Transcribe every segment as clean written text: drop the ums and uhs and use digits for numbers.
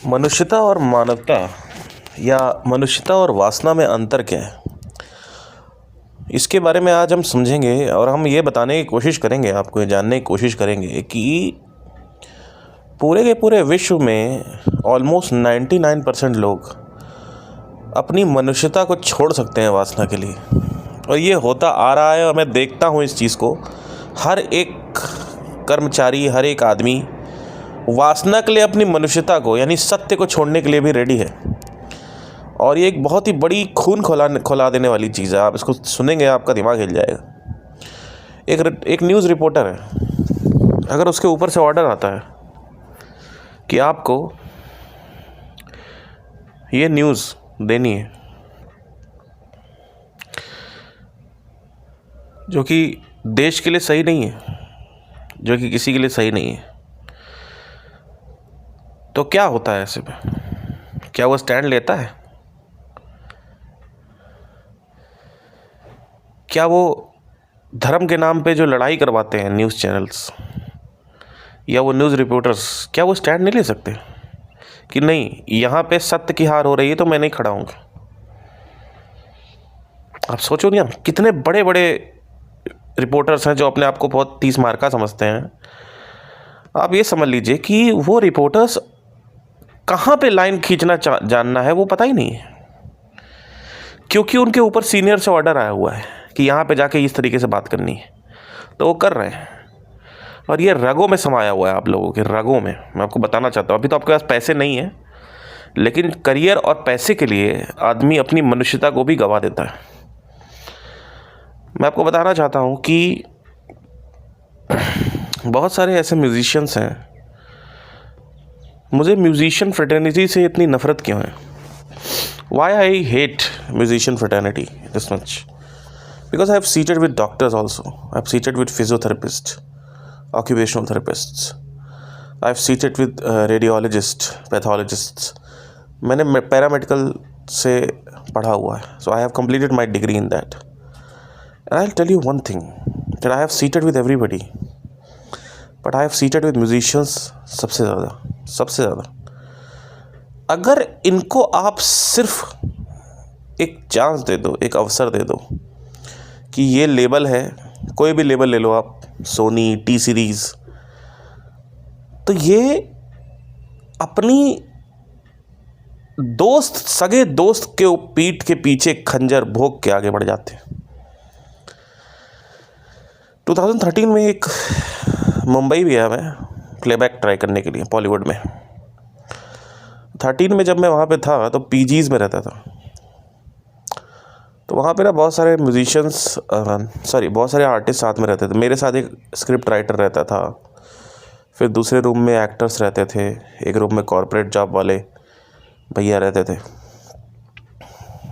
मनुष्यता और मानवता या मनुष्यता और वासना में अंतर क्या है, इसके बारे में आज हम समझेंगे और हम ये बताने की कोशिश करेंगे, आपको ये जानने की कोशिश करेंगे कि पूरे के पूरे विश्व में ऑलमोस्ट 99% लोग अपनी मनुष्यता को छोड़ सकते हैं वासना के लिए। और ये होता आ रहा है और मैं देखता हूँ इस चीज़ को। हर एक कर्मचारी, हर एक आदमी वासना के लिए अपनी मनुष्यता को यानी सत्य को छोड़ने के लिए भी रेडी है। और ये एक बहुत ही बड़ी खून खौला देने वाली चीज़ है। आप इसको सुनेंगे आपका दिमाग हिल जाएगा। एक न्यूज़ रिपोर्टर है, अगर उसके ऊपर से ऑर्डर आता है कि आपको ये न्यूज़ देनी है जो कि देश के लिए सही नहीं है, जो कि किसी के लिए सही नहीं है, तो क्या होता है ऐसे में? क्या वो स्टैंड लेता है? क्या वो धर्म के नाम पे जो लड़ाई करवाते हैं न्यूज़ चैनल्स या वो न्यूज़ रिपोर्टर्स, क्या वो स्टैंड नहीं ले सकते कि नहीं, यहाँ पे सत्य की हार हो रही है तो मैं नहीं खड़ा हूँगा? आप सोचो नहीं, कितने बड़े बड़े रिपोर्टर्स हैं जो अपने आप को बहुत 30 मार का समझते हैं। आप ये समझ लीजिए कि वो रिपोर्टर्स कहाँ पे लाइन खींचना जानना है वो पता ही नहीं है, क्योंकि उनके ऊपर सीनियर से ऑर्डर आया हुआ है कि यहाँ पे जाके इस तरीके से बात करनी है, तो वो कर रहे हैं। और ये रगों में समाया हुआ है, आप लोगों के रगों में। मैं आपको बताना चाहता हूँ, अभी तो आपके पास पैसे नहीं है, लेकिन करियर और पैसे के लिए आदमी अपनी मनुष्यता को भी गवा देता है। मैं आपको बताना चाहता हूँ कि बहुत सारे ऐसे म्यूजिशियंस हैं। मुझे म्यूजिशियन फ्रेटर्निटी से इतनी नफरत क्यों है? Why I hate musician fraternity this much? Because I have seated with doctors also, I have seated with physiotherapist, occupational therapists, I have seated with radiologist, pathologists. मैंने पैरामेडिकल से पढ़ा हुआ है, so I have completed my degree in that. And I'll tell you one thing, that I have seated with everybody, but I have seated with musicians सबसे ज़्यादा। अगर इनको आप सिर्फ एक चांस दे दो, एक अवसर दे दो कि ये लेबल है, कोई भी लेबल ले लो आप, सोनी, टी सीरीज़, तो ये अपनी सगे दोस्त के पीठ के पीछे खंजर भोग के आगे बढ़ जाते हैं। 2013 में एक मुंबई गया मैं प्लेबैक ट्राई करने के लिए बॉलीवुड में। 13 में जब मैं वहाँ पे था तो पीजीज़ में रहता था, तो वहाँ पे ना बहुत सारे बहुत सारे आर्टिस्ट साथ में रहते थे। मेरे साथ एक स्क्रिप्ट राइटर रहता था, फिर दूसरे रूम में एक्टर्स रहते थे, एक रूम में कॉर्पोरेट जॉब वाले भैया रहते थे।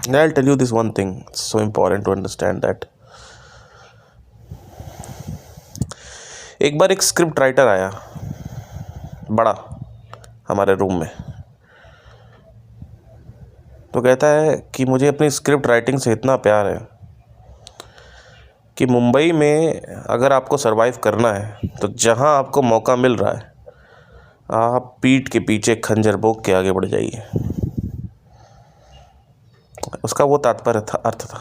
I will tell you this one thing, so important to understand that. एक बार एक स्क्रिप्ट राइटर आया बड़ा हमारे रूम में, तो कहता है कि मुझे अपनी स्क्रिप्ट राइटिंग से इतना प्यार है कि मुंबई में अगर आपको सरवाइव करना है तो जहां आपको मौका मिल रहा है आप पीठ के पीछे खंजर भोग के आगे बढ़ जाइए। उसका वो तात्पर्य था, अर्थ था।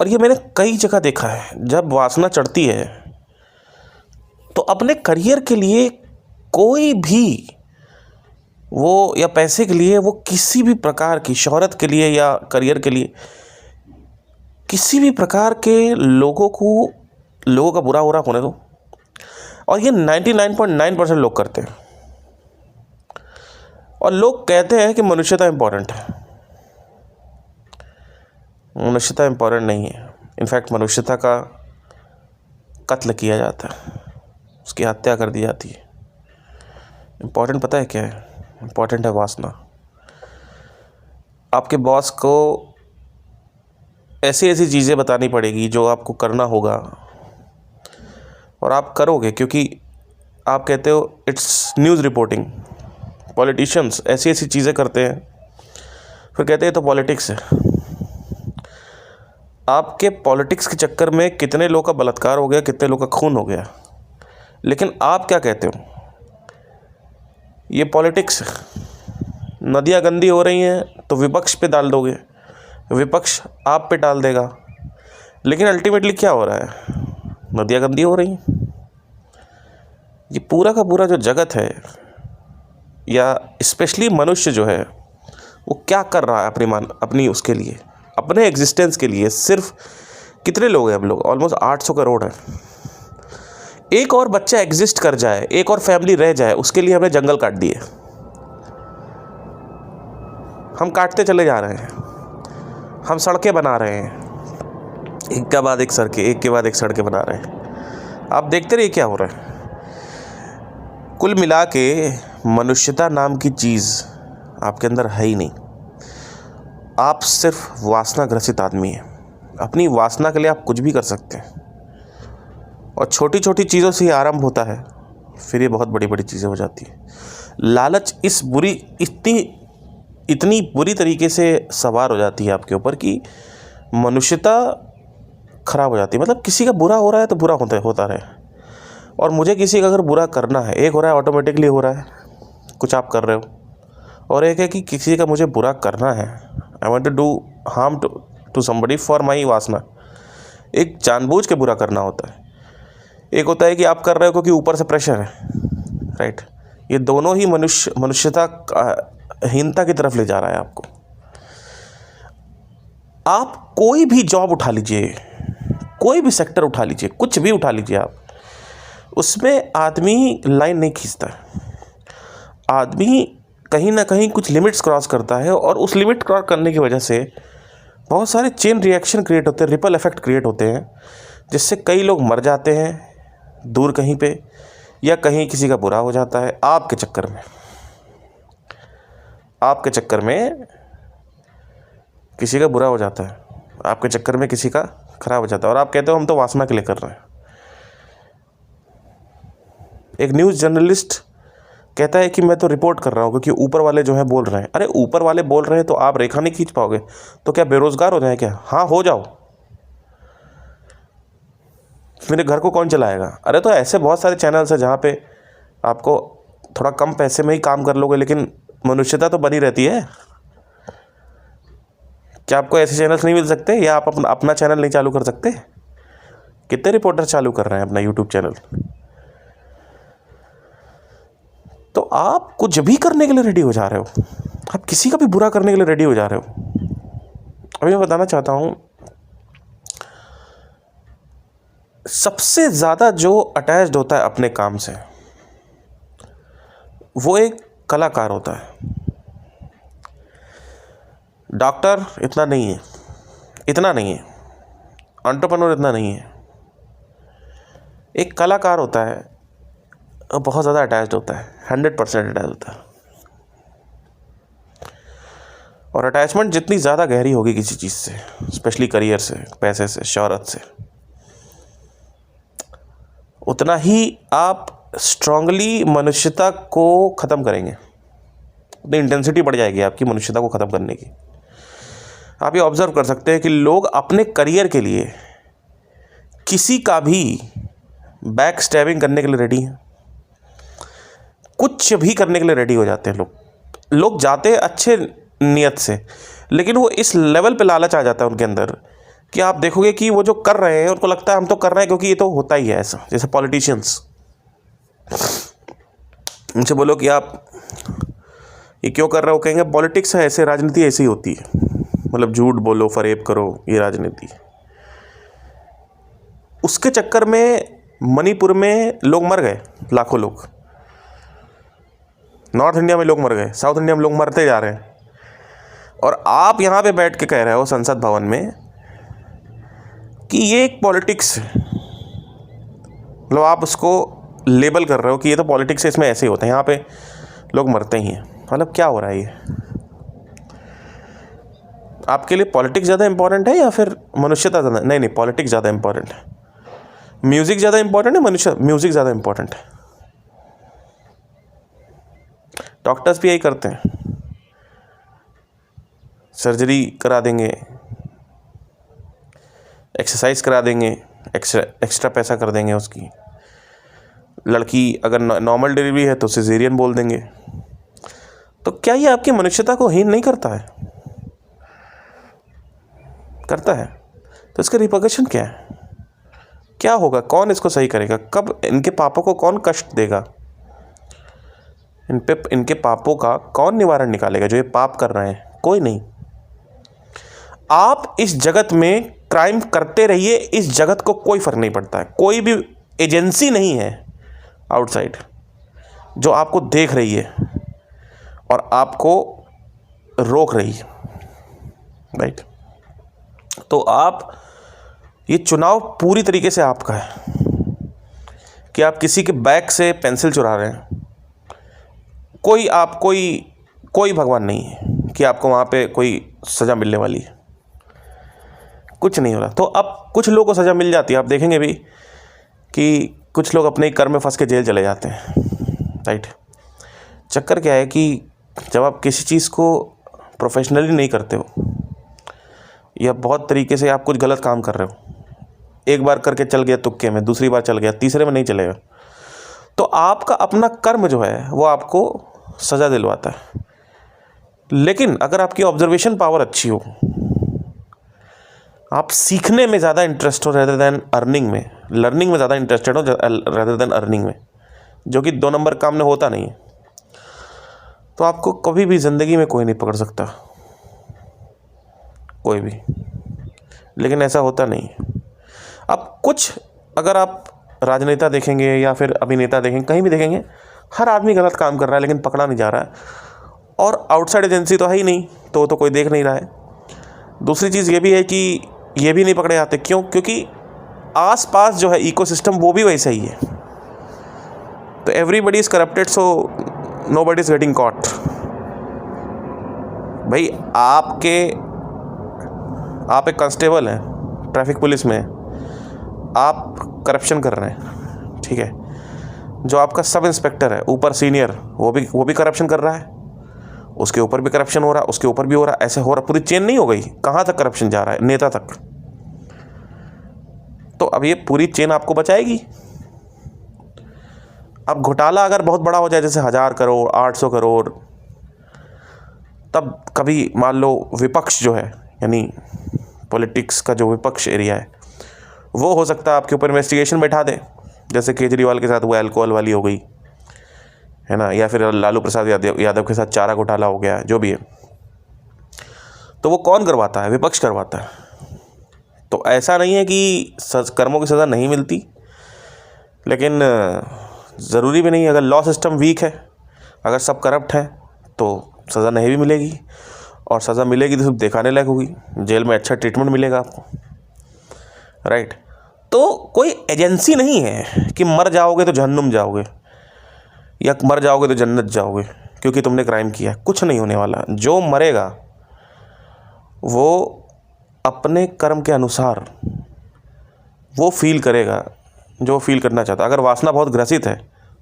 और ये मैंने कई जगह देखा है, जब वासना चढ़ती है तो अपने करियर के लिए कोई भी वो, या पैसे के लिए, वो किसी भी प्रकार की शोहरत के लिए या करियर के लिए किसी भी प्रकार के लोगों का बुरा होने दो। और ये 99.9% लोग करते हैं। और लोग कहते हैं कि मनुष्यता इम्पोर्टेंट है। मनुष्यता इम्पोर्टेंट नहीं है। इनफैक्ट मनुष्यता का कत्ल किया जाता है, उसकी हत्या कर दी जाती है। इम्पोर्टेंट पता है क्या है? इम्पोर्टेंट है वासना। आपके बॉस को ऐसी चीज़ें बतानी पड़ेगी जो आपको करना होगा, और आप करोगे क्योंकि आप कहते हो इट्स न्यूज़ रिपोर्टिंग। पॉलिटिशियंस ऐसी चीज़ें करते हैं, फिर कहते हैं तो पॉलिटिक्स है। आपके पॉलिटिक्स के चक्कर में कितने लोग का बलात्कार हो गया, कितने लोग का खून हो गया, लेकिन आप क्या कहते हो ये पॉलिटिक्स है। नदियाँ गंदी हो रही हैं तो विपक्ष पे डाल दोगे, विपक्ष आप पे डाल देगा, लेकिन अल्टीमेटली क्या हो रहा है? नदियाँ गंदी हो रही हैं। ये पूरा का पूरा जो जगत है, या स्पेशली मनुष्य जो है, वो क्या कर रहा है अपनी उसके लिए, अपने एग्जिस्टेंस के लिए। सिर्फ कितने लोग हैं हम लोग? ऑलमोस्ट 800 करोड़ है। एक और बच्चा एग्जिस्ट कर जाए, एक और फैमिली रह जाए, उसके लिए हमने जंगल काट दिए। हम काटते चले जा रहे हैं, हम सड़कें बना रहे हैं, एक के बाद एक सड़कें, एक के बाद एक सड़कें बना रहे हैं। आप देखते रहिए क्या हो रहा है। कुल मिला के मनुष्यता नाम की चीज़ आपके अंदर है ही नहीं। आप सिर्फ वासना ग्रसित आदमी हैं। अपनी वासना के लिए आप कुछ भी कर सकते हैं, और छोटी छोटी चीज़ों से ही आरंभ होता है, फिर ये बहुत बड़ी बड़ी चीज़ें हो जाती हैं। लालच इतनी बुरी तरीके से सवार हो जाती है आपके ऊपर कि मनुष्यता खराब हो जाती है। मतलब किसी का बुरा हो रहा है तो बुरा होता रहे, और मुझे किसी का अगर बुरा करना है, एक हो रहा है ऑटोमेटिकली हो रहा है, कुछ आप कर रहे हो, और एक है कि किसी का मुझे बुरा करना है, I want to do harm to somebody for my वासना। एक जानबूझ के बुरा करना होता है, एक होता है कि आप कर रहे हो क्योंकि ऊपर से प्रेशर है, राइट। ये दोनों ही मनुष्यता हीनता की तरफ ले जा रहा है आपको। आप कोई भी जॉब उठा लीजिए, कोई भी सेक्टर उठा लीजिए, कुछ भी उठा लीजिए आप, उसमें आदमी लाइन नहीं खींचता है। आदमी कहीं ना कहीं कुछ लिमिट्स क्रॉस करता है, और उस लिमिट क्रॉस करने की वजह से बहुत सारे चेन रिएक्शन क्रिएट होते हैं, रिपल इफेक्ट क्रिएट होते हैं, जिससे कई लोग मर जाते हैं दूर कहीं पे, या कहीं किसी का बुरा हो जाता है आपके चक्कर में। आपके चक्कर में किसी का बुरा हो जाता है, आपके चक्कर में किसी का खराब हो जाता है, और आप कहते हो हम तो वासना के लिए कर रहे हैं। एक न्यूज़ जर्नलिस्ट कहता है कि मैं तो रिपोर्ट कर रहा हूँ क्योंकि ऊपर वाले जो हैं बोल रहे हैं। अरे ऊपर वाले बोल रहे हैं तो आप रेखा नहीं खींच पाओगे तो क्या बेरोजगार हो जाए क्या? हाँ हो जाओ, मेरे घर को कौन चलाएगा? अरे तो ऐसे बहुत सारे चैनल्स हैं जहाँ पे आपको थोड़ा कम पैसे में ही काम कर लोगे, लेकिन मनुष्यता तो बनी रहती है। क्या आपको ऐसे चैनल्स नहीं मिल सकते, या आप अपना चैनल नहीं चालू कर सकते? कितने रिपोर्टर चालू कर रहे हैं अपना यूट्यूब चैनल? तो आप कुछ भी करने के लिए रेडी हो जा रहे हो, आप किसी का भी बुरा करने के लिए रेडी हो जा रहे हो। अभी मैं बताना चाहता हूँ, सबसे ज़्यादा जो अटैच्ड होता है अपने काम से, वो एक कलाकार होता है। डॉक्टर इतना नहीं है, एंटरप्रेन्योर इतना नहीं है। एक कलाकार होता है, बहुत ज़्यादा अटैच्ड होता है, 100% अटैच होता है। और अटैचमेंट जितनी ज़्यादा गहरी होगी किसी चीज़ से, स्पेशली करियर से, पैसे से, शोहरत से, उतना ही आप स्ट्रांगली मनुष्यता को ख़त्म करेंगे, उतनी इंटेंसिटी बढ़ जाएगी आपकी मनुष्यता को ख़त्म करने की। आप ये ऑब्ज़र्व कर सकते हैं कि लोग अपने करियर के लिए किसी का भी बैक स्टैबिंग करने के लिए रेडी हैं, कुछ भी करने के लिए रेडी हो जाते हैं। लोग जाते हैं अच्छे नियत से, लेकिन वो इस लेवल पे लालच आ जाता है उनके अंदर कि आप देखोगे कि वो जो कर रहे हैं उनको लगता है हम तो कर रहे हैं क्योंकि ये तो होता ही है ऐसा। जैसे पॉलिटिशियंस, उनसे बोलो कि आप ये क्यों कर रहे हो, कहेंगे पॉलिटिक्स है, ऐसे राजनीति ऐसी होती है, मतलब झूठ बोलो, फरेब करो, ये राजनीति। उसके चक्कर में मणिपुर में लोग मर गए, लाखों लोग। नॉर्थ इंडिया में लोग मर गए, साउथ इंडिया में लोग मरते जा रहे हैं, और आप यहाँ पे बैठ के कह रहे हो संसद भवन में कि ये एक पॉलिटिक्स है। मतलब आप उसको लेबल कर रहे हो कि ये तो पॉलिटिक्स है, इसमें ऐसे ही होता है, यहाँ पे लोग मरते ही हैं। मतलब क्या हो रहा है ये? आपके लिए पॉलिटिक्स ज़्यादा इंपॉर्टेंट है या फिर मनुष्यता ज़्यादा? नहीं, पॉलिटिक्स ज़्यादा इंपॉर्टेंट है। म्यूज़िक ज़्यादा इंपॉर्टेंट है, म्यूज़िक ज़्यादा इंपॉर्टेंट है। डॉक्टर्स भी यही करते हैं, सर्जरी करा देंगे, एक्सरसाइज करा देंगे, एक्स्ट्रा पैसा कर देंगे उसकी। लड़की अगर नॉर्मल डिलीवरी है तो सिजेरियन बोल देंगे। तो क्या ये आपकी मनुष्यता को हीन नहीं करता है? करता है। तो इसका रिपरकशन क्या है? क्या होगा? कौन इसको सही करेगा? कब इनके पापों को कौन कष्ट देगा? इनके पापों का कौन निवारण निकालेगा जो ये पाप कर रहे हैं? कोई नहीं। आप इस जगत में क्राइम करते रहिए, इस जगत को कोई फर्क नहीं पड़ता है। कोई भी एजेंसी नहीं है आउटसाइड जो आपको देख रही है और आपको रोक रही है, राइट? तो आप, ये चुनाव पूरी तरीके से आपका है कि आप किसी के बैग से पेंसिल चुरा रहे हैं। कोई भगवान नहीं है कि आपको वहाँ पे कोई सज़ा मिलने वाली है। कुछ नहीं हो रहा। तो अब कुछ लोगों को सज़ा मिल जाती है। आप देखेंगे भी कि कुछ लोग अपने कर्म में फंस के जेल चले जाते हैं, राइट? चक्कर क्या है कि जब आप किसी चीज़ को प्रोफेशनली नहीं करते हो या बहुत तरीके से आप कुछ गलत काम कर रहे हो, एक बार करके चल गया तुक्के में, दूसरी बार चल गया, तीसरे में नहीं चलेगा, तो आपका अपना कर्म जो है वो आपको सज़ा दिलवाता है। लेकिन अगर आपकी ऑब्जर्वेशन पावर अच्छी हो, आप सीखने में ज़्यादा इंटरेस्ट हो रेदर देन अर्निंग में, लर्निंग में ज़्यादा इंटरेस्टेड हो रेदर देन अर्निंग में, जो कि 2 नंबर काम में होता नहीं है, तो आपको कभी भी ज़िंदगी में कोई नहीं पकड़ सकता, कोई भी। लेकिन ऐसा होता नहीं है। अब कुछ, अगर आप राजनेता देखेंगे या फिर अभिनेता देखेंगे, कहीं भी देखेंगे, हर आदमी गलत काम कर रहा है लेकिन पकड़ा नहीं जा रहा है, और आउटसाइड एजेंसी तो है ही नहीं, तो कोई देख नहीं रहा है। दूसरी चीज़ ये भी है कि ये भी नहीं पकड़े जाते। क्यों? क्योंकि आसपास जो है इकोसिस्टम वो भी वैसा ही है। तो everybody is corrupted, so nobody is getting caught. भाई आप एक कांस्टेबल हैं, ट्रैफिक पुलिस में, आप करप्शन कर रहे हैं, ठीक है? जो आपका सब इंस्पेक्टर है ऊपर सीनियर, वो भी करप्शन कर रहा है, उसके ऊपर भी करप्शन हो रहा है, उसके ऊपर भी हो रहा है, ऐसे हो रहा, पूरी चेन नहीं हो गई? कहाँ तक करप्शन जा रहा है? नेता तक। तो अब ये पूरी चेन आपको बचाएगी? अब घोटाला अगर बहुत बड़ा हो जाए, जैसे 1000 करोड़, 800 करोड़, तब कभी मान लो विपक्ष जो है, यानी पॉलिटिक्स का जो विपक्ष एरिया है, वो हो सकता है आपके ऊपर इन्वेस्टिगेशन बैठा दे, जैसे केजरीवाल के साथ वो अल्कोहल वाली हो गई है ना, या फिर लालू प्रसाद यादव के साथ चारा घोटाला हो गया, जो भी है। तो वो कौन करवाता है? विपक्ष करवाता है। तो ऐसा नहीं है कि कर्मों की सज़ा नहीं मिलती, लेकिन ज़रूरी भी नहीं। अगर लॉ सिस्टम वीक है, अगर सब करप्ट हैं, तो सज़ा नहीं भी मिलेगी, और सज़ा मिलेगी तो सिर्फ दिखाने लायक होगी, जेल में अच्छा ट्रीटमेंट मिलेगा आपको, राइट? तो कोई एजेंसी नहीं है कि मर जाओगे तो जहन्नुम जाओगे या मर जाओगे तो जन्नत जाओगे क्योंकि तुमने क्राइम किया। कुछ नहीं होने वाला। जो मरेगा वो अपने कर्म के अनुसार वो फील करेगा जो फील करना चाहता। अगर वासना बहुत ग्रसित है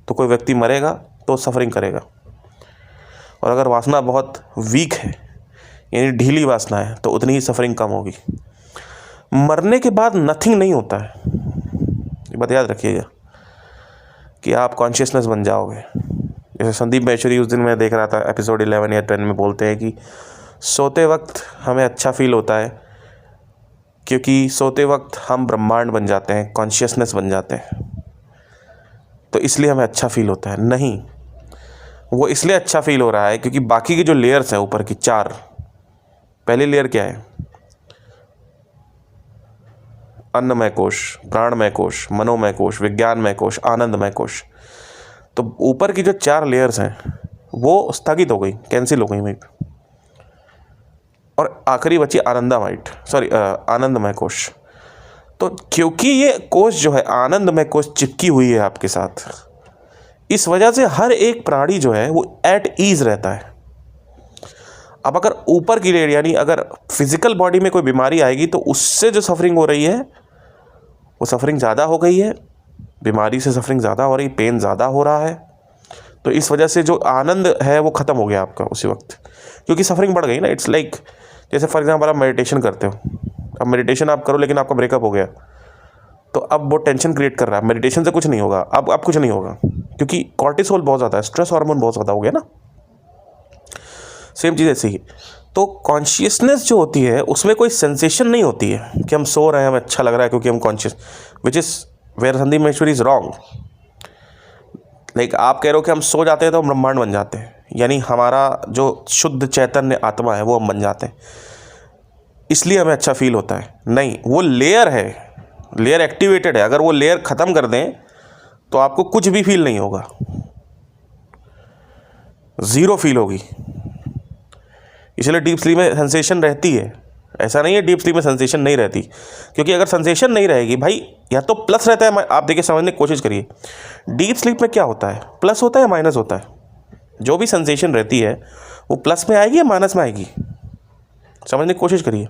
तो कोई व्यक्ति मरेगा तो सफरिंग करेगा, और अगर वासना बहुत वीक है, यानी ढीली वासना है, तो उतनी ही सफरिंग कम होगी। मरने के बाद नथिंग नहीं होता है, ये बात याद रखिएगा, कि आप कॉन्शियसनेस बन जाओगे। जैसे संदीप महेश्वरी उस दिन मैं देख रहा था, एपिसोड 11 या 10 में बोलते हैं कि सोते वक्त हमें अच्छा फील होता है क्योंकि सोते वक्त हम ब्रह्मांड बन जाते हैं, कॉन्शियसनेस बन जाते हैं, तो इसलिए हमें अच्छा फील होता है। नहीं, वो इसलिए अच्छा फील हो रहा है क्योंकि बाकी की जो लेयर्स हैं ऊपर की 4, पहली लेयर क्या है? अन्नमय कोश, प्राणमय कोश, मनोमय कोश, विज्ञानमय कोश, आनंदमय कोश। तो ऊपर की जो 4 लेयर्स हैं वो स्थगित हो गई, कैंसिल हो गई वहीं पे, और आखिरी बची आनंदमय कोश। तो क्योंकि ये कोश जो है आनंदमय कोश चिपकी हुई है आपके साथ, इस वजह से हर एक प्राणी जो है वो एट ईज रहता है। अब अगर ऊपर की लेयर, यानी अगर फिजिकल बॉडी में कोई बीमारी आएगी तो उससे जो सफरिंग हो रही है वो सफरिंग ज़्यादा हो गई है, बीमारी से सफरिंग ज़्यादा हो रही, पेन ज़्यादा हो रहा है, तो इस वजह से जो आनंद है वो ख़त्म हो गया आपका उसी वक्त, क्योंकि सफरिंग बढ़ गई ना। इट्स लाइक जैसे फॉर एग्जाम्पल आप मेडिटेशन करते हो, अब मेडिटेशन आप करो लेकिन आपका ब्रेकअप हो गया, तो अब वो टेंशन क्रिएट कर रहा है, मेडिटेशन से कुछ नहीं होगा, अब कुछ नहीं होगा, क्योंकि कॉर्टिसोल बहुत ज़्यादा है, स्ट्रेस हार्मोन बहुत ज़्यादा हो गया ना। सेम चीज़ ऐसी ही। तो कॉन्शियसनेस जो होती है उसमें कोई सेंसेशन नहीं होती है कि हम सो रहे हैं, हमें अच्छा लग रहा है क्योंकि हम conscious, which is where Sandeep Maheshwari is wrong. Like आप कह रहे हो कि हम सो जाते हैं तो हम ब्रह्मांड बन जाते हैं, यानी हमारा जो शुद्ध चैतन्य आत्मा है वो हम बन जाते हैं, इसलिए हमें अच्छा फील होता है। नहीं, वो लेयर है, लेयर एक्टिवेटेड है। अगर वो लेयर ख़त्म कर दें तो आपको कुछ भी फील नहीं होगा, ज़ीरो फील होगी। इसलिए डीप स्लीप में सेंसेशन रहती है, ऐसा नहीं है डीप स्लीप में सेंसेशन नहीं रहती, क्योंकि अगर सेंसेशन नहीं रहेगी भाई, या तो प्लस रहता है, आप देखिए समझने की कोशिश करिए, डीप स्लीप में क्या होता है, प्लस होता है या माइनस होता है? जो भी सेंसेशन रहती है वो प्लस में आएगी या माइनस में आएगी, समझने की कोशिश करिए।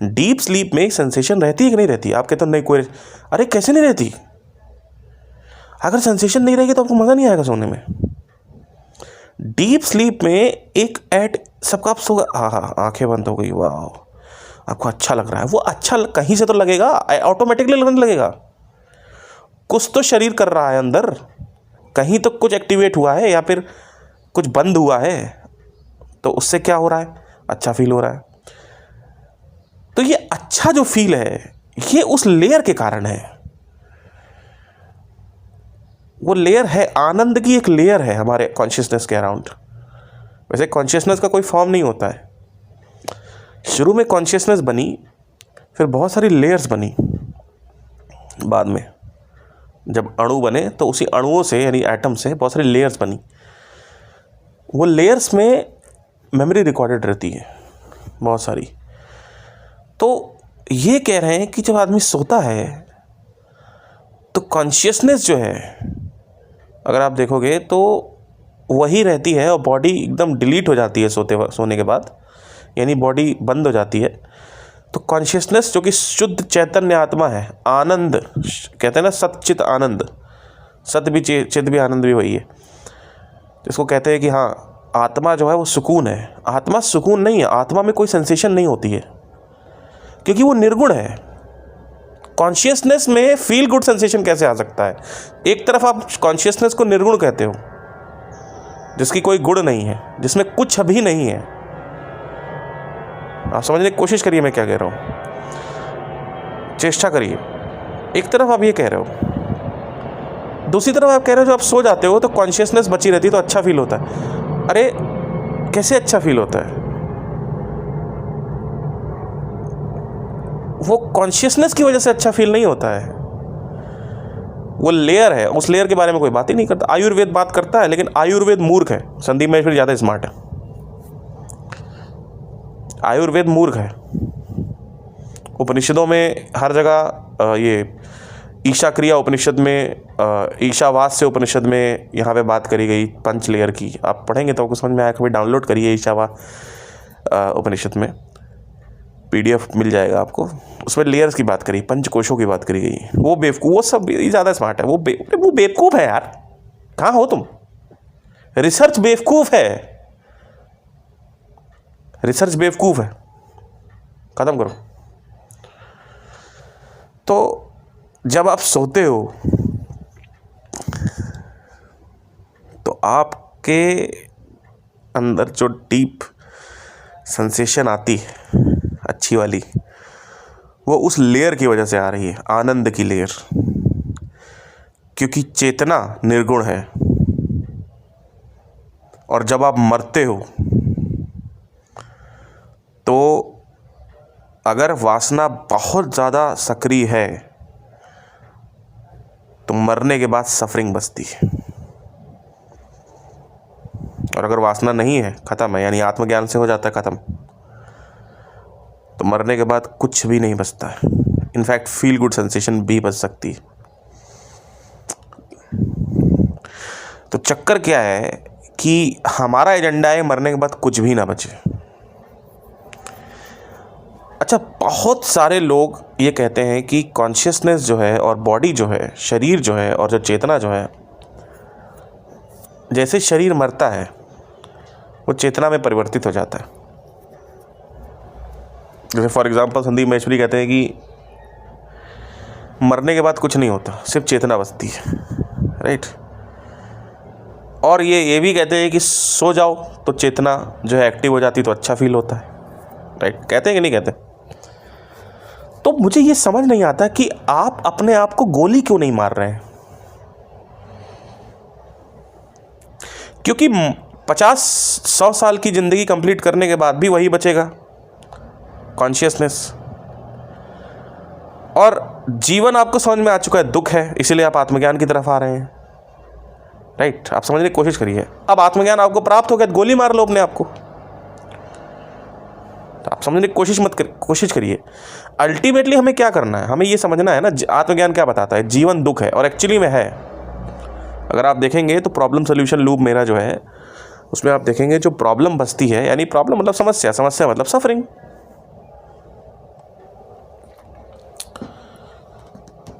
डीप स्लीप में सेंसेशन रहती है कि नहीं रहती? आप कहते हो नहीं कोई, अरे कैसे नहीं रहती? अगर सेंसेशन नहीं रहेगी तो आपको मज़ा नहीं आएगा सोने में। डीप स्लीप में एक सबका आप सो, हाँ, आंखें बंद हो गई, वाह, आपको अच्छा लग रहा है। वो अच्छा कहीं से तो लगेगा, ऑटोमेटिकली लगने लगेगा। कुछ तो शरीर कर रहा है अंदर, कहीं तो कुछ एक्टिवेट हुआ है या फिर कुछ बंद हुआ है, तो उससे क्या हो रहा है? अच्छा फील हो रहा है। तो ये अच्छा जो फील है ये उस लेयर के कारण है। वो लेयर है, आनंद की एक लेयर है हमारे कॉन्शियसनेस के अराउंड। वैसे कॉन्शियसनेस का कोई फॉर्म नहीं होता है, शुरू में कॉन्शियसनेस बनी, फिर बहुत सारी लेयर्स बनी, बाद में जब अणु बने तो उसी अणुओं से यानी एटम से बहुत सारी लेयर्स बनी। वो लेयर्स में मेमोरी रिकॉर्डेड रहती है बहुत सारी। तो ये कह रहे हैं कि जब आदमी सोता है तो कॉन्शियसनेस जो है, अगर आप देखोगे तो वही रहती है और बॉडी एकदम डिलीट हो जाती है सोने के बाद, यानी बॉडी बंद हो जाती है। तो कॉन्शियसनेस जो कि शुद्ध चैतन्य आत्मा है, आनंद कहते हैं ना, सच्चित आनंद, सत्य भी चित भी आनंद भी वही है, जिसको कहते हैं कि हाँ आत्मा जो है वो सुकून है। आत्मा सुकून नहीं है, आत्मा में कोई सेंसेशन नहीं होती है क्योंकि वो निर्गुण है। कॉन्शियसनेस में फील गुड सेंसेशन कैसे आ सकता है? एक तरफ आप कॉन्शियसनेस को निर्गुण कहते हो, जिसकी कोई गुण नहीं है, जिसमें कुछ भी नहीं है। आप समझने की कोशिश करिए मैं क्या कह रहा हूँ, चेष्टा करिए। एक तरफ आप ये कह रहे हो, दूसरी तरफ आप कह रहे हो जो आप सो जाते हो तो कॉन्शियसनेस बची रहती है तो अच्छा फील होता है। अरे कैसे अच्छा फील होता है? वो कॉन्शियसनेस की वजह से अच्छा फील नहीं होता है, वो लेयर है, उस लेयर के बारे में कोई बात ही नहीं करता। आयुर्वेद बात करता है, लेकिन आयुर्वेद मूर्ख है, संदीप महेश्वरी ज़्यादा स्मार्ट है। आयुर्वेद मूर्ख है। उपनिषदों में हर जगह ये ईशा क्रिया उपनिषद में, ईशावास से उपनिषद में यहाँ पे बात करी गई पंच लेयर की। आप पढ़ेंगे तो आपको समझ में आया, कभी डाउनलोड करिए ईशावास उपनिषद में, PDF मिल जाएगा आपको। उसमें लेयर्स की बात करी, पंचकोशों की बात करी गई। वो बेवकूफ़, वो सब ज़्यादा स्मार्ट है। वो बेवकूफ़ है यार, कहाँ हो तुम? रिसर्च बेवकूफ़ है, रिसर्च बेवकूफ़ है, ख़त्म करो। तो जब आप सोते हो तो आपके अंदर जो डीप सेंसेशन आती है अच्छी वाली, वो उस लेयर की वजह से आ रही है, आनंद की लेयर, क्योंकि चेतना निर्गुण है। और जब आप मरते हो तो अगर वासना बहुत ज़्यादा सक्रिय है तो मरने के बाद सफरिंग बचती है, और अगर वासना नहीं है, ख़त्म है, यानी आत्मज्ञान से हो जाता है ख़त्म, तो मरने के बाद कुछ भी नहीं बचता है। इनफैक्ट फील गुड सेंसेशन भी बच सकती है। तो चक्कर क्या है कि हमारा एजेंडा है मरने के बाद कुछ भी ना बचे। अच्छा, बहुत सारे लोग ये कहते हैं कि कॉन्शियसनेस जो है और बॉडी जो है, शरीर जो है और जो चेतना जो है, जैसे शरीर मरता है वो चेतना में परिवर्तित हो जाता है। जैसे फॉर एग्जांपल संदीप महेश्वरी कहते हैं कि मरने के बाद कुछ नहीं होता, सिर्फ चेतना बचती है, राइट। और ये भी कहते हैं कि सो जाओ तो चेतना जो है एक्टिव हो जाती तो अच्छा फील होता है, राइट? कहते हैं कि नहीं कहते? तो मुझे ये समझ नहीं आता कि आप अपने आप को गोली क्यों नहीं मार रहे हैं। क्योंकि 50-100 साल की ज़िंदगी कंप्लीट करने के बाद भी वही बचेगा, कॉन्शियसनेस। और जीवन आपको समझ में आ चुका है, दुख है, इसीलिए आप आत्मज्ञान की तरफ आ रहे हैं, राइट? आप समझने की कोशिश करिए। अब आत्मज्ञान आपको प्राप्त हो गया, गोली मार लो अपने आप को। तो आप समझने की कोशिश करिए। अल्टीमेटली हमें क्या करना है, हमें ये समझना है ना, आत्मज्ञान क्या बताता है? जीवन दुख है, और एक्चुअली में है। अगर आप देखेंगे तो प्रॉब्लम सोल्यूशन लूप मेरा जो है, उसमें आप देखेंगे जो प्रॉब्लम बचती है, यानी प्रॉब्लम मतलब समस्या, समस्या मतलब सफरिंग।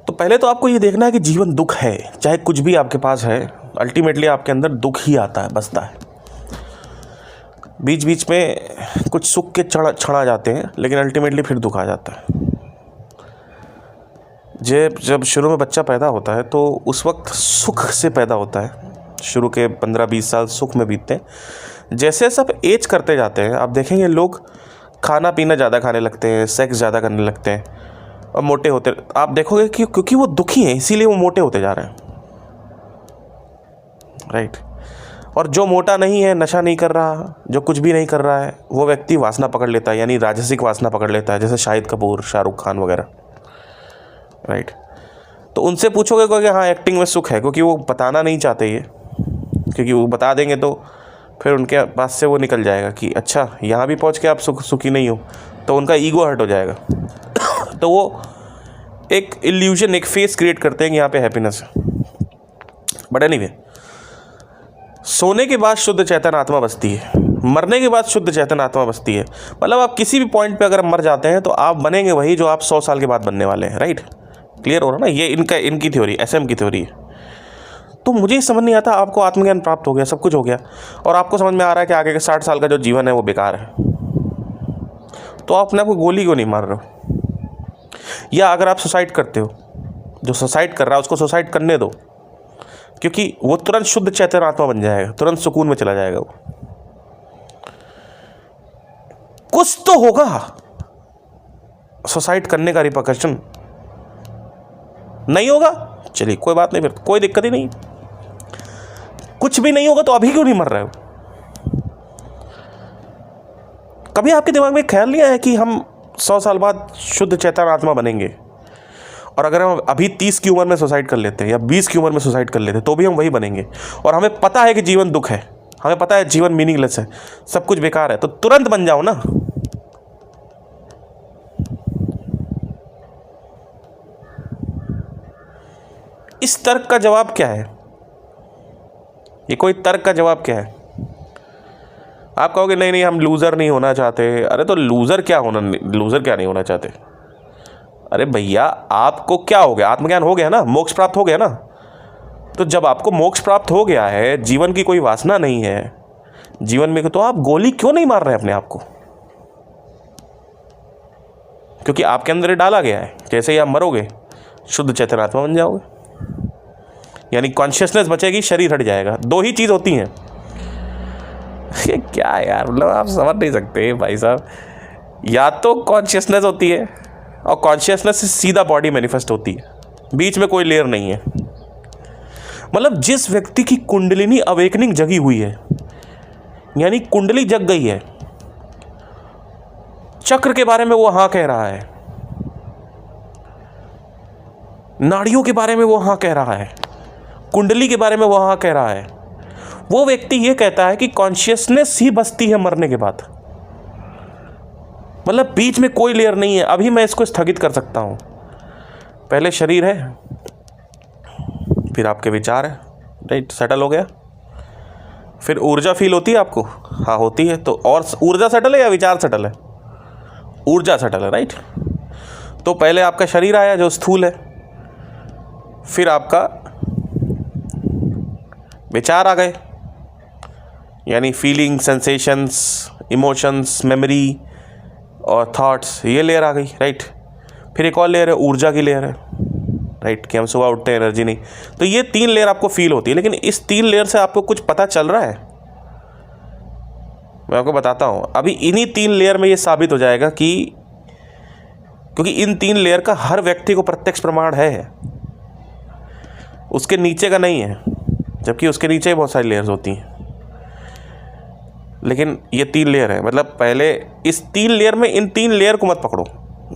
तो पहले तो आपको ये देखना है कि जीवन दुख है, चाहे कुछ भी आपके पास है, अल्टीमेटली आपके अंदर दुख ही आता है, बसता है। बीच बीच में कुछ सुख के क्षण जाते हैं, लेकिन अल्टीमेटली फिर दुख आ जाता है। जब शुरू में बच्चा पैदा होता है तो उस वक्त सुख से पैदा होता है, शुरू के 15-20 साल सुख में बीतते हैं। जैसे सब एज करते जाते हैं, आप देखेंगे लोग खाना पीना ज़्यादा खाने लगते हैं, सेक्स ज़्यादा करने लगते हैं, और मोटे होते, आप देखोगे कि क्योंकि वो दुखी हैं इसीलिए वो मोटे होते जा रहे हैं, राइट? और जो मोटा नहीं है, नशा नहीं कर रहा, जो कुछ भी नहीं कर रहा है, वो व्यक्ति वासना पकड़ लेता है, यानी राजसिक वासना पकड़ लेता है, जैसे शाहिद कपूर, शाहरुख खान वगैरह, राइट? तो उनसे पूछोगे कि हाँ एक्टिंग में सुख है, क्योंकि वो बताना नहीं चाहते ये, क्योंकि वो बता देंगे तो फिर उनके पास से वो निकल जाएगा कि अच्छा यहाँ भी पहुँच के आप सुखी नहीं हो, तो उनका ईगो हर्ट हो जाएगा। तो वो एक इल्यूजन, एक फेस क्रिएट करते हैं कि यहाँ पे हैप्पीनेस है। बट एनीवे, सोने के बाद शुद्ध चेतन आत्मा बसती है, मरने के बाद शुद्ध चेतन आत्मा बसती है। मतलब आप किसी भी पॉइंट पे अगर मर जाते हैं तो आप बनेंगे वही जो आप 100 साल के बाद बनने वाले हैं, राइट? क्लियर हो रहा ना? ये इनकी थ्योरी, SM की थ्योरी है। तो मुझे समझ नहीं आता, आपको आत्मज्ञान प्राप्त हो गया, सब कुछ हो गया, और आपको समझ में आ रहा है कि आगे के 60 साल का जो जीवन है वो बेकार है, तो आप अपने आप को गोली क्यों नहीं मार रहे हो? या अगर आप सुसाइड करते हो, जो सुसाइड कर रहा है उसको सुसाइड करने दो, क्योंकि वो तुरंत शुद्ध चैतन्य आत्मा बन जाएगा, तुरंत सुकून में चला जाएगा। वो कुछ तो होगा सुसाइड करने का रिपरकशन, नहीं होगा चलिए कोई बात नहीं, फिर कोई दिक्कत ही नहीं। कुछ भी नहीं होगा तो अभी क्यों नहीं मर रहे हो? कभी आपके दिमाग में ख्याल नहीं आया कि हम 100 साल बाद शुद्ध चैतन्य आत्मा बनेंगे, और अगर हम अभी 30 की उम्र में सुसाइड कर लेते हैं या 20 की उम्र में सुसाइड कर लेते हैं तो भी हम वही बनेंगे, और हमें पता है कि जीवन दुख है, हमें पता है जीवन मीनिंगलेस है, सब कुछ बेकार है, तो तुरंत बन जाओ ना। इस तर्क का जवाब क्या है? ये कोई तर्क का जवाब क्या है? आप कहोगे नहीं नहीं हम लूज़र नहीं होना चाहते। अरे तो लूज़र क्या नहीं होना चाहते? अरे भैया आपको क्या हो गया? आत्मज्ञान हो गया ना, मोक्ष प्राप्त हो गया ना। तो जब आपको मोक्ष प्राप्त हो गया है, जीवन की कोई वासना नहीं है जीवन में, तो आप गोली क्यों नहीं मार रहे हैं अपने आप को? क्योंकि आपके अंदर डाला गया है, जैसे ही आप मरोगे शुद्ध चैतन्य आत्मा बन जाओगे, यानी कॉन्शियसनेस बचेगी, शरीर हट जाएगा। 2 ही चीज़ होती हैं। ये क्या यार, मतलब आप समझ नहीं सकते भाई साहब। या तो कॉन्शियसनेस होती है, और कॉन्शियसनेस से सीधा बॉडी मैनिफेस्ट होती है, बीच में कोई लेयर नहीं है। मतलब जिस व्यक्ति की कुंडलिनी अवेकनिंग जगी हुई है, यानी कुंडली जग गई है, चक्र के बारे में वो हाँ कह रहा है, नाड़ियों के बारे में वो हाँ कह रहा है, कुंडली के बारे में वो हाँ कह रहा है, वो व्यक्ति ये कहता है कि कॉन्शियसनेस ही बसती है मरने के बाद। मतलब बीच में कोई लेयर नहीं है। अभी मैं इसको स्थगित कर सकता हूँ। पहले शरीर है, फिर आपके विचार है, राइट, सेटल हो गया, फिर ऊर्जा फील होती है आपको, हाँ होती है। तो और ऊर्जा सेटल है या विचार सेटल है? ऊर्जा सेटल है, राइट। तो पहले आपका शरीर आया जो स्थूल है, फिर आपका विचार आ गए, यानी फीलिंग, सेंसेशंस, इमोशंस, मेमोरी और थॉट्स, ये लेयर आ गई, राइट। फिर एक और लेयर है, ऊर्जा की लेयर है, राइट, कि हम सुबह उठते हैं एनर्जी नहीं। तो ये 3 लेयर आपको फील होती है, लेकिन इस 3 लेयर से आपको कुछ पता चल रहा है? मैं आपको बताता हूँ। अभी इन्हीं 3 लेयर में ये साबित हो जाएगा कि, क्योंकि इन 3 लेयर का हर व्यक्ति को प्रत्यक्ष प्रमाण है, उसके नीचे का नहीं है, जबकि उसके नीचे ही बहुत सारी लेयर्स होती हैं। लेकिन ये 3 लेयर है, मतलब पहले इस 3 लेयर में इन 3 लेयर को मत पकड़ो,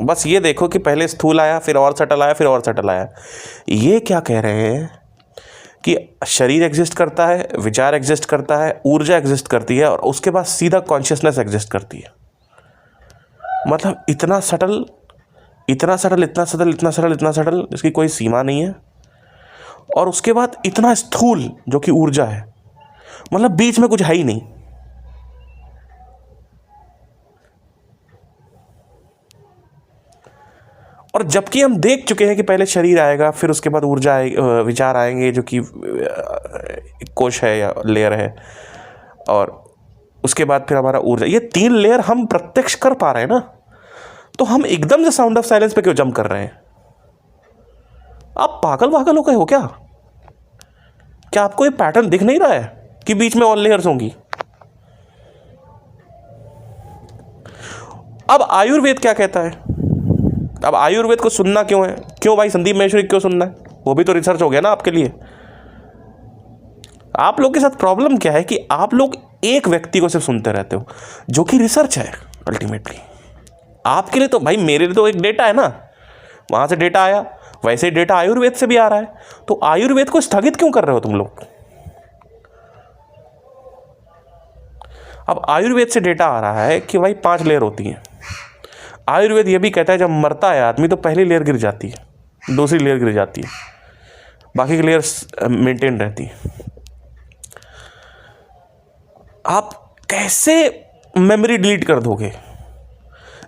बस ये देखो कि पहले स्थूल आया, फिर और सटल आया, फिर और सटल आया। ये क्या कह रहे हैं कि शरीर एग्जिस्ट करता है, विचार एग्जिस्ट करता है, ऊर्जा एग्जिस्ट करती है, और उसके बाद सीधा कॉन्शियसनेस एग्जिस्ट करती है। मतलब इतना सटल, इतना सटल, इतना सटल, इतना सटल, इतना सटल, जिसकी कोई सीमा नहीं है। और उसके बाद इतना स्थूल जो कि ऊर्जा है, मतलब बीच में कुछ है ही नहीं। और जबकि हम देख चुके हैं कि पहले शरीर आएगा, फिर उसके बाद ऊर्जा आएगी, विचार आएंगे जो कि कोश है या लेयर है, और उसके बाद फिर हमारा ऊर्जा। ये 3 लेयर हम प्रत्यक्ष कर पा रहे हैं ना, तो हम एकदम से साउंड ऑफ साइलेंस पे क्यों जंप कर रहे हैं? आप पागल वागल हो गए हो क्या? क्या आपको ये पैटर्न दिख नहीं रहा है कि बीच में और लेयर्स होंगी? अब आयुर्वेद क्या कहता है? अब आयुर्वेद को सुनना क्यों है? क्यों भाई संदीप महेश्वरी क्यों सुनना है? वो भी तो रिसर्च हो गया ना आपके लिए। आप लोग के साथ प्रॉब्लम क्या है कि आप लोग एक व्यक्ति को सिर्फ सुनते रहते हो, जो कि रिसर्च है अल्टीमेटली। आपके लिए तो भाई, मेरे लिए तो एक डेटा है ना, वहां से डेटा आया, वैसे ही डेटा आयुर्वेद से भी आ रहा है। तो आयुर्वेद को स्थगित क्यों कर रहे हो तुम लोग? अब आयुर्वेद से डेटा आ रहा है कि भाई 5 लेयर होती हैं। आयुर्वेद ये भी कहता है जब मरता है आदमी तो पहली लेयर गिर जाती है, दूसरी लेयर गिर जाती है, बाकी की लेयर्स मेंटेन रहती है। आप कैसे मेमोरी डिलीट कर दोगे?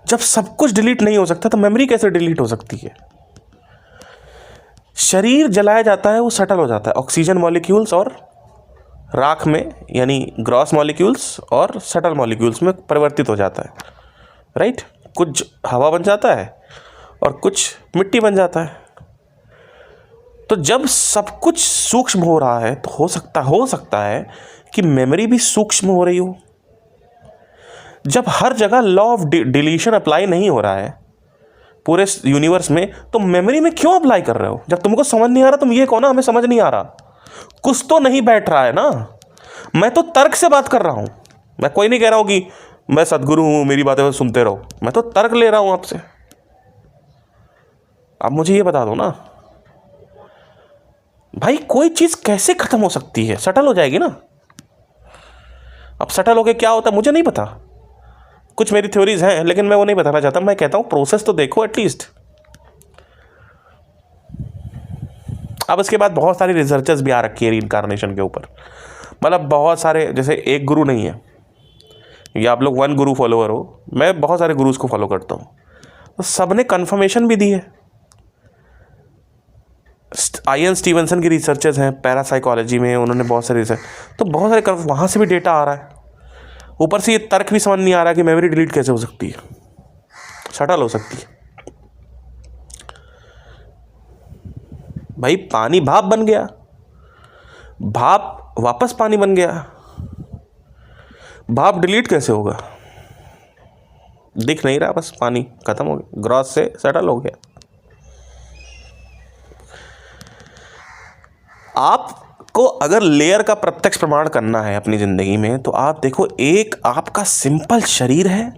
जब सब कुछ डिलीट नहीं हो सकता तो मेमोरी कैसे डिलीट हो सकती है? शरीर जलाया जाता है, वो सटल हो जाता है, ऑक्सीजन मॉलिक्यूल्स और राख में, यानी ग्रॉस मॉलिक्यूल्स और सटल मॉलिक्यूल्स में परिवर्तित हो जाता है, राइट। कुछ हवा बन जाता है और कुछ मिट्टी बन जाता है। तो जब सब कुछ सूक्ष्म हो रहा है तो हो सकता है कि मेमोरी भी सूक्ष्म हो रही हो। जब हर जगह लॉ ऑफ डिलीशन अप्लाई नहीं हो रहा है पूरे यूनिवर्स में, तो मेमोरी में क्यों अप्लाई कर रहे हो? जब तुमको समझ नहीं आ रहा, तुम ये कहो ना हमें समझ नहीं आ रहा। कुछ तो नहीं बैठ रहा है ना। मैं तो तर्क से बात कर रहा हूं। मैं कोई नहीं कह रहा हूं कि मैं सदगुरु हूं, मेरी बातें सुनते रहो। मैं तो तर्क ले रहा हूं आपसे। आप मुझे ये बता दो ना भाई, कोई चीज कैसे खत्म हो सकती है? सटल हो जाएगी ना। अब सटल होके क्या होता है मुझे नहीं पता, कुछ मेरी थ्योरीज हैं, लेकिन मैं वो नहीं बताना चाहता। मैं कहता हूं प्रोसेस तो देखो एटलीस्ट। अब इसके बाद बहुत सारी रिसर्चेस भी आ रखी है रीइंकार्नेशन के ऊपर। मतलब बहुत सारे, जैसे एक गुरु नहीं है, या आप लोग 1 गुरु फॉलोअर हो, मैं बहुत सारे गुरुज को फॉलो करता हूँ, तो सबने कन्फर्मेशन भी दी है। आईएन स्टीवनसन की रिसर्चेस हैं पैरासाइकोलॉजी में, उन्होंने बहुत सारे रिसर्च, तो बहुत सारे वहाँ से भी डेटा आ रहा है। ऊपर से ये तर्क भी समझ नहीं आ रहा कि मेमोरी डिलीट कैसे हो सकती है, सटल हो सकती है। भाई पानी भाप बन गया, भाप वापस पानी बन गया, भाप डिलीट कैसे होगा? दिख नहीं रहा, बस पानी खत्म हो गया, ग्रॉस से सटल हो गया। आपको अगर लेयर का प्रत्यक्ष प्रमाण करना है अपनी जिंदगी में, तो आप देखो, एक आपका सिंपल शरीर है,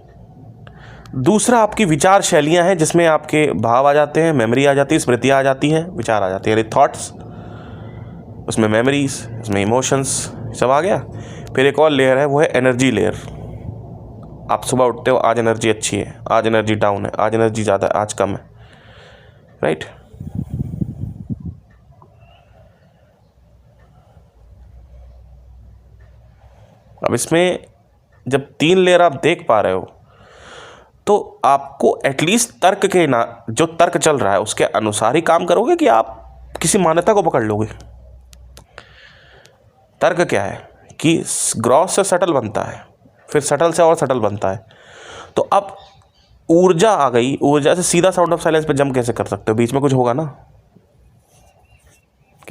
दूसरा आपकी विचार शैलियां हैं जिसमें आपके भाव आ जाते हैं, मेमोरी आ जाती है, स्मृतियां आ जाती हैं, विचार आ जाती है, यानी थॉट्स, उसमें मेमोरीज, उसमें इमोशंस, सब आ गया। फिर एक और लेयर है, वो है एनर्जी लेयर। आप सुबह उठते हो, आज एनर्जी अच्छी है, आज एनर्जी डाउन है, आज एनर्जी ज़्यादा है, आज कम है, राइट। अब इसमें जब 3 लेयर आप देख पा रहे हो, तो आपको एटलीस्ट तर्क के ना, जो तर्क चल रहा है उसके अनुसार ही काम करोगे कि आप किसी मान्यता को पकड़ लोगे। तर्क क्या है कि ग्रॉस से सटल बनता है, फिर सटल से और सटल बनता है। तो अब ऊर्जा आ गई, ऊर्जा से सीधा साउंड ऑफ साइलेंस पे जंप कैसे कर सकते हो? बीच में कुछ होगा ना।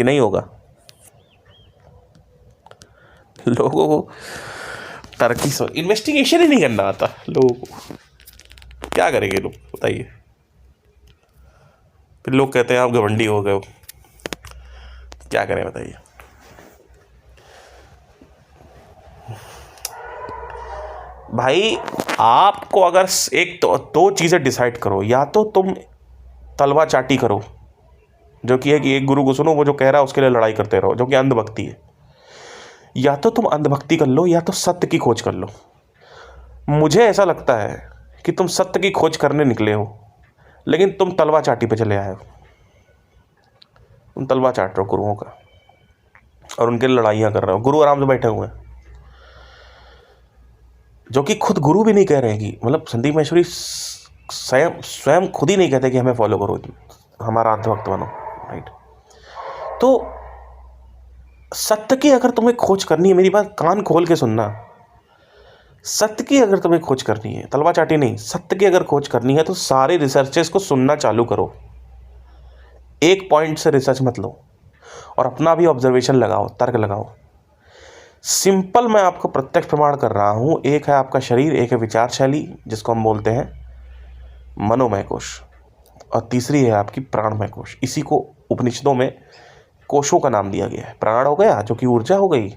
कि नहीं होगा? लोगों को तरक्की से इन्वेस्टिगेशन ही नहीं करना आता लोगों को। क्या करेंगे लोग बताइए? फिर लोग कहते हैं आप घमंडी हो गए हो। क्या करें बताइए? भाई आपको अगर एक तो दो चीज़ें डिसाइड करो, या तो तुम तलवा चाटी करो, जो कि है कि एक गुरु को सुनो, वो जो कह रहा है उसके लिए लड़ाई करते रहो, जो कि अंधभक्ति है। या तो तुम अंधभक्ति कर लो, या तो सत्य की खोज कर लो। मुझे ऐसा लगता है कि तुम सत्य की खोज करने निकले हो, लेकिन तुम तलवा चाटी पे चले आए हो। तुम तलवा चाट रहे हो गुरुओं का और उनके लड़ाइयाँ कर रहे हो। गुरु आराम से बैठे हुए हैं, जो कि खुद गुरु भी नहीं कह रहे हैं कि, मतलब संदीप माहेश्वरी स्वयं खुद ही नहीं कहते कि हमें फॉलो करो, हमारा अंधभक्त बनो, राइट? तो सत्य की अगर तुम्हें खोज करनी है, मेरी बात कान खोल के सुनना, सत्य की अगर तुम्हें खोज करनी है, तलवा चाटी नहीं, सत्य की अगर खोज करनी है, तो सारे रिसर्चेस को सुनना चालू करो। एक पॉइंट से रिसर्च मत लो और अपना भी ऑब्जर्वेशन लगाओ, तर्क लगाओ। सिंपल मैं आपको प्रत्यक्ष प्रमाण कर रहा हूँ। एक है आपका शरीर, एक है विचार शैली जिसको हम बोलते हैं मनोमय कोश, और तीसरी है आपकी प्राणमय कोश। इसी को उपनिषदों में कोशों का नाम दिया गया है। प्राण हो गया जो कि ऊर्जा हो गई,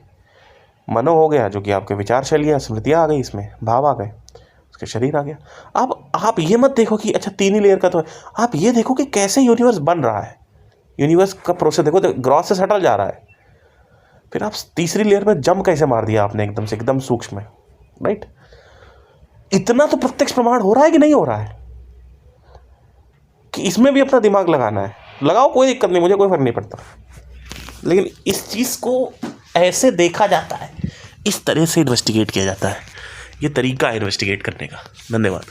मनो हो गया जो कि आपके विचार शैलियाँ, स्मृतियाँ आ गई, इसमें भाव आ गए, उसके शरीर आ गया। अब आप ये मत देखो कि अच्छा 3 ही लेयर का तो है, आप ये देखो कि कैसे यूनिवर्स बन रहा है। यूनिवर्स का प्रोसेस देखो, ग्रॉस से सटल जा रहा है, फिर आप तीसरी लेयर में जंप कैसे मार दिया आपने एकदम से, एकदम सूक्ष्म में, राइट? इतना तो प्रत्यक्ष प्रमाण हो रहा है कि नहीं हो रहा है कि इसमें भी अपना दिमाग लगाना है। लगाओ, कोई दिक्कत नहीं, मुझे कोई फर्क नहीं पड़ता, लेकिन इस चीज़ को ऐसे देखा जाता है, इस तरह से इन्वेस्टिगेट किया जाता है। ये तरीका है इन्वेस्टिगेट करने का। धन्यवाद।